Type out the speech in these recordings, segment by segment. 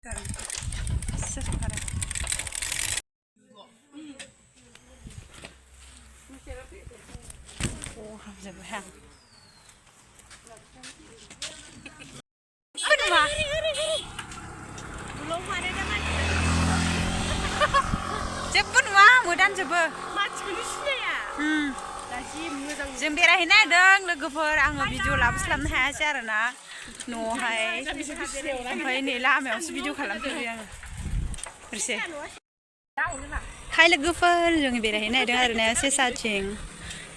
जेबो नुवा मोदान जोबो मानसिखौनो सिनाया जों बेरायहैनो नागिरदों लोगोफोर आङो भिडिअ लाबोस्लाबनो हायासै आरोना न'आवहाय ओमफ्राय नै लामायावसो भिडिअ खालामफैबाय आङो एसे हाय लोगोफोर जों बेरायहैनो नागिरदों आरोना सेसाथिं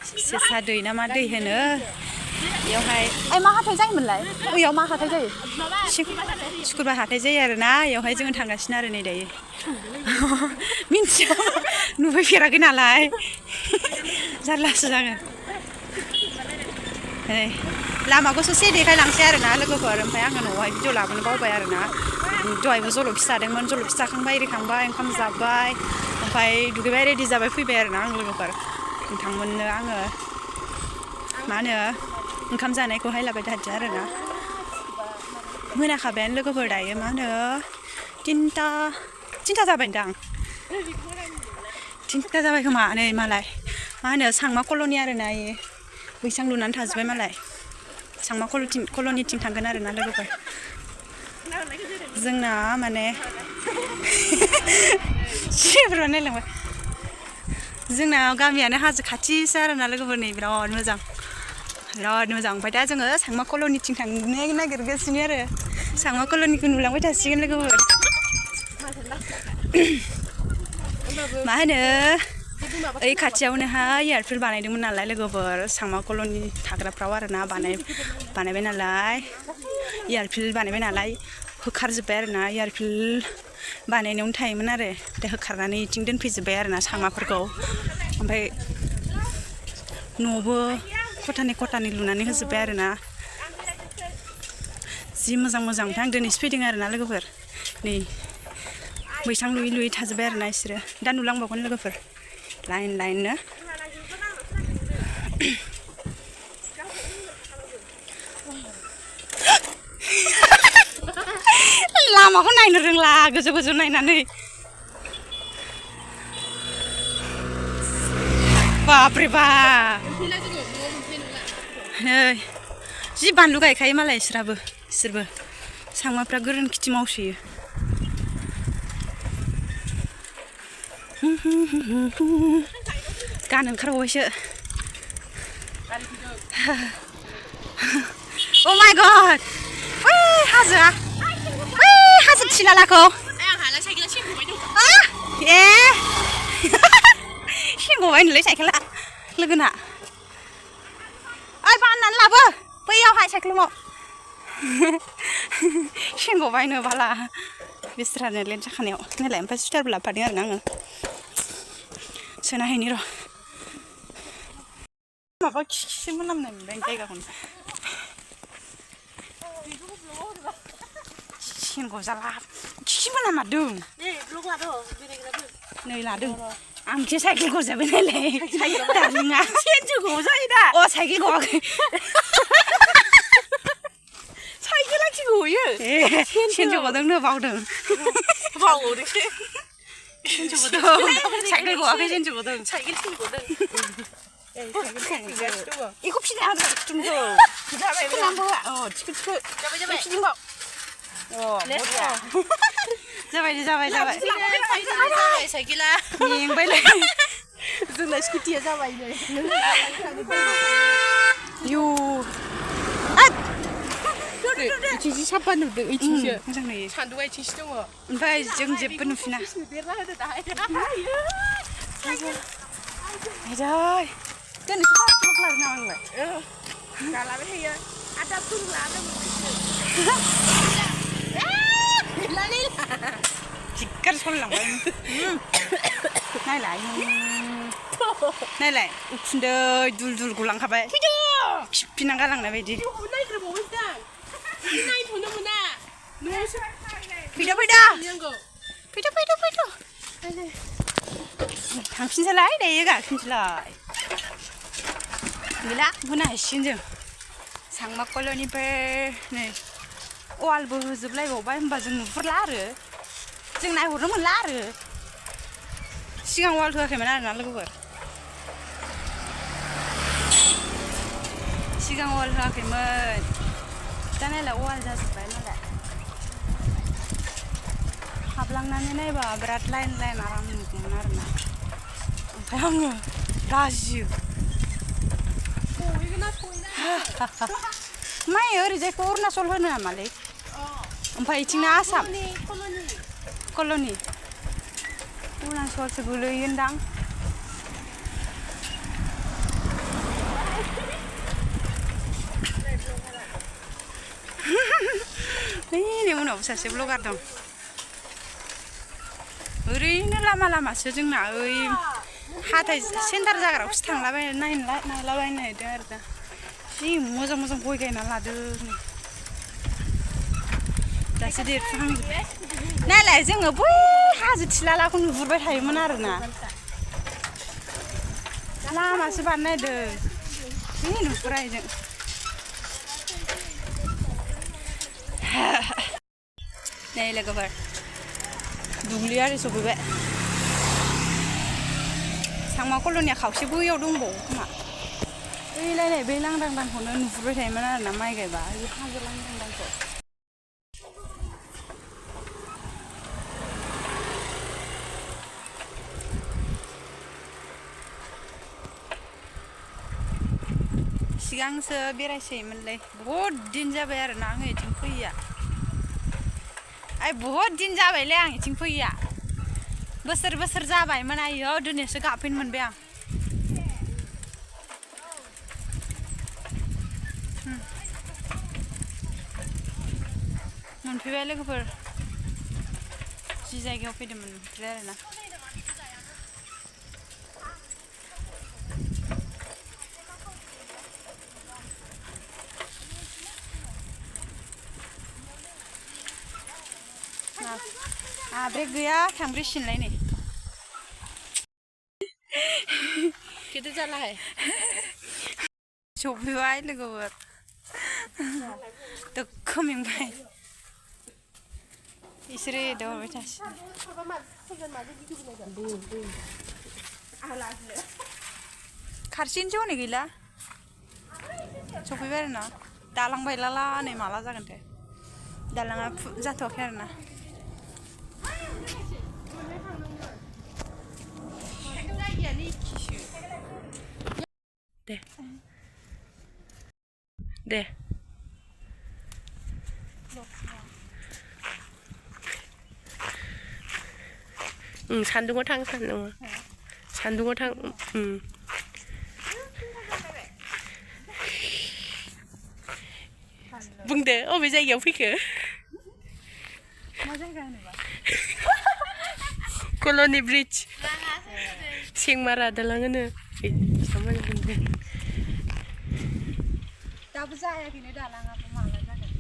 सेसा दै ना मा दै होनो बेयावहाय मा हाथाय जायोमोनलाय बैयाव मा हाथाय जायो सुक्रुबार हाथाय जायो आरोना बेयावहाय जोङो थांगासिनो आरो नै दायो मिन्थिया नुफैफेराखै नालाय जारलासो जागोन लामाखौ ससे देखायलांसै आरोना लोगोफोर ओमफ्राय आङो न'आवहाय भिडिअ लाबोनो बावबाय आरोना दहायबो जलफि जादोंमोन जलफि जाखांबाय एरिखांबाय ओंखाम जाबाय ओमफ्राय दुगैबाय रेडि जाबाय फैबाय आरोना आं लोगोफोर नोंथांमोननो आङो मा होनो ओंखाम जानायखौहाय लाबाय थादों आरोना मोनाखाबायानो लोगोफोर दायो मा होनो तिनथा जाबायदां तिनथा जाबाय खोमा नै मालाय मा होनो सांमा कल'नि आरोना इयो बैसां लुनानै थाजोब्बाय मालाय सांमा कल'निथिं थांगोन आरोना लोगोफोर जोंना माने सिब्र नायलांबाय जोंना गामियानो हाजो खाथिसो आरोना लोगोफोर नै बिराद मोजां ओमफ्राय दा जोङो सांमा कल'निथिं थांनो नागिरगासिनो आरो सांमा कल'निखौ नुलांबाय थासिगोन लोगोफोर मा होनो ओइ खाथियावनोहाय एयारफिल्ड बानायदोंमोन नालाय लोगोफोर सांमा कल'नि थाग्राफ्राव आरोना बानायबाय नालाय एयारफिल्ड बानायबाय नालाय होखारजोब्बाय आरोना एयारफिल्ड बानायनायावनो थायोमोन आरो दा होखारनानै इथिं दोनफैजोब्बाय आरोना सांमाफोरखौ ओमफ्राय न'बो खथानै लुनानै होजोब्बाय आरोना जि मोजां ओमफ्राय आं दिनैसो फैदों आरोना लोगोफोर नै बैसां लुयै थाजोब्बाय आरोना इसोरो दा नुलांबावगोन लोगोफोर लाइननो लामाखौ नायनो रोंला गोजौ नायनानै बापरे बा नै जि बानलु गायखायो मालाय इसोरबो सांमाफ्रा गोरोन खेथि मावसोयो गान ओंखारबावबायसो Oh my god हाजोआ हाजो थिलालाखौ सेंगबाय नोलै साइकेला लोगोना ओइ बाननानै लाबो बैयावहाय साइकेलाव सेंगबायनो बाला बिस्रानो लेट जाखानायाव नालाय ओमफ्राय सुइटारबो लाबोफादों आरोना आङो सोना हैनि र' माबा खिसो मोनामनाय मोनबाय जायगाखौनो सेंग' जाला खि मोनामारदों नै लादों आंसो साइकेल गजाबाय नालाय दार्लिङा सेनसो गजायो दा साइकेल गवाखै साइकेला खि गयो सेनसो गदोंनो बावदों cycle गवाखै सेनसो गदों 이거 피자 좀 줘. 치킨 한 번. 치킨. 머리야. 잡아야. 자기라. 밍발래. 무슨 스쿠티야 잡아 이거. 요. 아! 이치시 샷봤는데 이치시. 항상 내. 산도가 이치시 좀. 오빠이 좀 제쁜 놈이나. 아이자. Kan itu kan keluar nawang lah. Kalau apa ya? Ada pun lah ada mungkin. Lali. Cikar solang. Nai. Udah dul gulang kabe. Pinang galang na bedi. Nai kerja bawa dah. Nai punya mana? Pida. 당신 살아야 돼 얘가 큰슬라 밀라 문화 신증 상막 콜로니별 네 वालबो होजोबलायबावबाय होमबा जों नुहुरला आरो जों नायहरनो मोनला आरो सिगां वाल होआखैमोन आरोना लोगोफोर सिगां वाल होआखैमोन दा नायलाय वाल जाजोब्बाय मालाय हाबलांनानै नायबा बिराद लाइन लाइन आराम नुगौमोन आरोना ओमफ्राय आङो लाजियो माइ ओरैजायखौ अरुणाचल होनो नामालै ओमफ्राय इथिंना आसाम कल'नि अरुणाचलसो गोलैयोनदां नै उनावबो सासे ब्लगार दं ओरैनो लामा लामासो जोंना ओइ हाथाय सेन्टार जाग्रायावसो नायलाबायनो नागिरदों आरो दा जि मोजां मोजां गय गायना लादों दासो देरफुहांजोब्बाय नायलाय जोङो बै हाजो थिलालाखौ नुहुरबाय थायोमोन आरोना लामासो बानायदों जि नुहुरा जों नै लोगोफोर दुब्लि आरि सफैबाय सांमा कल'निया खावसे बैयाव दंबावो खोमा बैलायनाय बै लांदांदांखौनो नुहुरबाय थायोमोन आरोना माइ गायबा बे हाजो लांदांदांखौ सिगांसो बेरायसोयोमोनलै बहुद दिन जाबाय आरोना आङो इथिं फैयिया बहुद दिन जाबायलै आं इथिं फैयिया बोसोर जाबायमोन आयौ दिनैसो गाफैनो मोनबाय आं मोनफैबाय लोगोफोर जि जायगायाव फैदोंमोन मोनफैबाय आरोना ब्रेक गैया थांब्रिसिनलाय नै गिदिर जालाहाय सफैबाय लोगोफोर दोखो मेंबाय इसोरो एदावबाय थासिगोन खारसिनसो हनै गैला सफैबाय आरोना दालां बायलाला नै माला जागोनथाय दालाङा जाथ'वाखै आरोना दे सान्दुङाव थां सान्दुङाव थां बुंदो अबे जायगायाव फैखो मा जायगा होनोबा कल'नि ब्रिज सिंमारा दालां होनो दाबो जायाखैनो दालाङाबो माला जागोन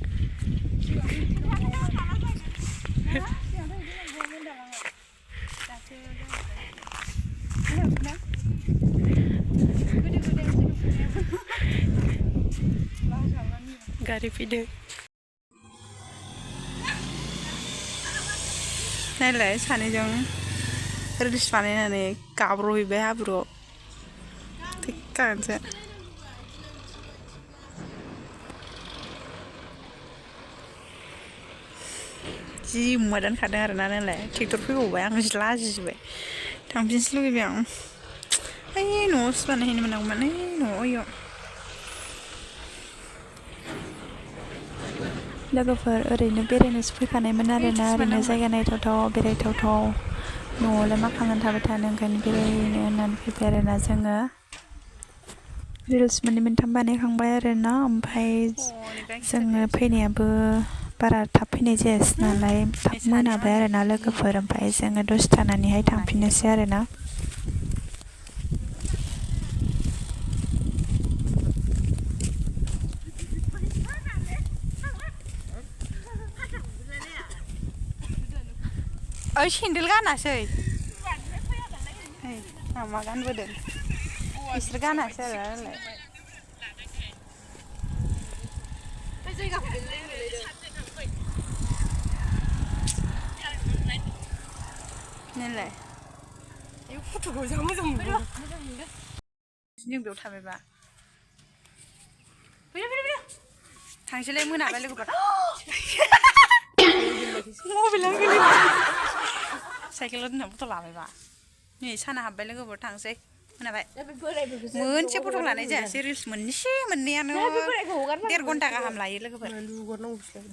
गारि फैदों नायलाय सानैजों रिल्स बानायनानै गाब्र'हैबाय हाब्रुआव थिगखानोसै जि मोदानखादों आरोना नालाय ट्रेक्टर फैबावबाय आं जि लाजिबाय थांफिनसो लुगैबाय आं ओइ न'आवसो बानायहैनो मोननांगौमोन ओइ न'आव इयाव लोगोफोर ओरैनो बेरायनोसो फैखानायमोन आरोना ओरैनो जायगा नायथावथाव बेरायथावथाव न'आवलाय मा खालामनानै थाबाय थानो ओंखायनो बेरायनो होननानै फैबाय आरोना जोङो रिल्स मोनथाम बानायखांबाय आरोना ओमफ्राय जोङो फैनायाबो बारा थाब फैनाय जायासै नालाय थाब मोनाबाय आरोना लोगोफोर ओमफ्राय जोङो दसे थानानैहाय थांफिननोसै आरोना ओइ सेन्देल गानासै मा गानबोदों बिसोर गानासै आरो नालाय नोंलाय 이 포토가 왜 모자 먹는 거? जों बेयाव थाबायबा थांसैलाय मोनाबाय लोगोफोर मबाइला गोलैबाय साइकेलाव दोनना फट' लाबायबा नै साना हाबबाय लोगोफोर थांसै मोनाबाय मोनसे फट' लानाय जायासै रिल्स मोननैयानो 1.5 घन्टा गाहाम लायो लोगोफोर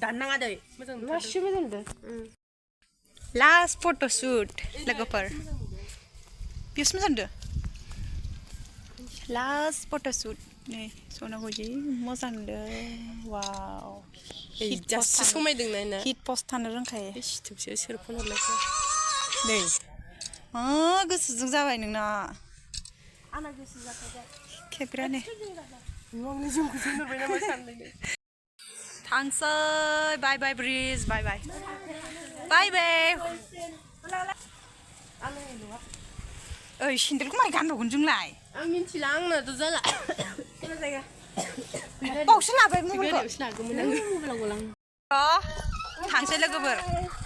दाननाङा दै मोजां मासि मोजां नुदों लास्ट फट' शुट लोगोफोर बेयावसो मोजां नुदों लास्ट फट' शुट नै सनाखौ जि मोजां नुदों वाव जास्ट समायदों नायना हिट पस्ट थानो रोंखायो सिथोबसो सोर फन हरलायखो नै गोसोजों जाबाय नोंना आंना गोसो जाखाबाय खेबग्रानो आंनि जिउखौ जोंनोरबाय नामा सानदों थांसै बाय बाय ब्रिज बाय बाय बाय बाय ओइ सेन्देलखौ मारै गानबावगोन जोंलाय आं मिन्थिला आंनाथ' जाला जायगा बावसो लाबाय मबाइलखौ लागौमोन आं मबाइलाव गलां थांसै लोगोफोर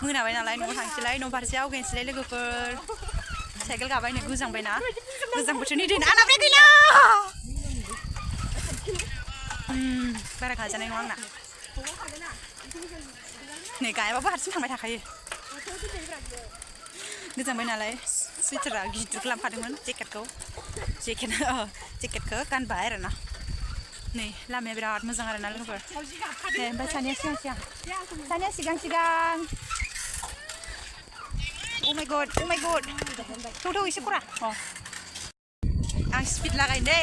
मोनाबाय नालाय न'आव थांसैलाय न' फारसे आवगायनोसैलाय लोगोफोर साइकेल गाबाय नै गोजांबायना गोजां बोथोरनि दिन आंना ब्रेक गैला बारा गाजानाय नङा आंना नै गायाबाबो हारसिं थांबाय थाखायो गोजांबाय नालाय सुइटारा गिदिरखौ लांफादोंमोन जेकेटखौ गानबाय आरोना नै लामाया बिराद मोजां आरोना लोगोफोर दे ओमफ्राय सानैया सिगां Oh my god थौ एसे खरा आं स्पिड लागायनो दे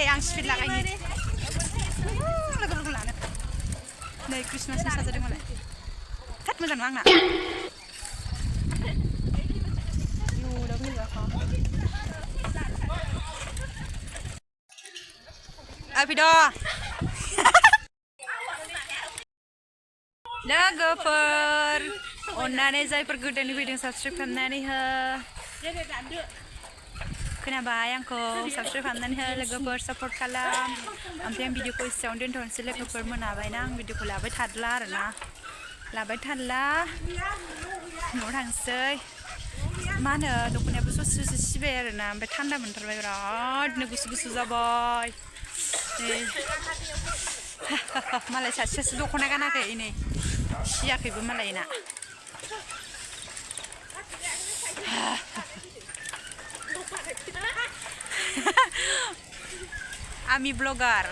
लोगोफोरखौ लानो नै क्रिसमासनि साजादों मालाय थाद मोजां नङा आंना Apido लोगोफोर अन्नानै जायफोर गोदानै फैदों साबस्क्राइब खालामनानै हो खोनाबाय आंखौ साबस्क्राइब खालामनानै हो लोगोफोर सापर्ट खालाम ओमफ्राय आं भिडिअखौ एसेयावनो दोनथ'नोसै लोगोफोर मोनाबायना आं भिडिअखौ लाबाय थादला आरोना न'आव थांसै मा होनो दख'नायाबो ससे सिबाय आरोना ओमफ्राय थान्दा मोनथारबाय बिरादनो गुसु जाबाय मालाय सासेयासो दख'ना गानाखै नै सियाखैबो मालायना आमी ब्लगार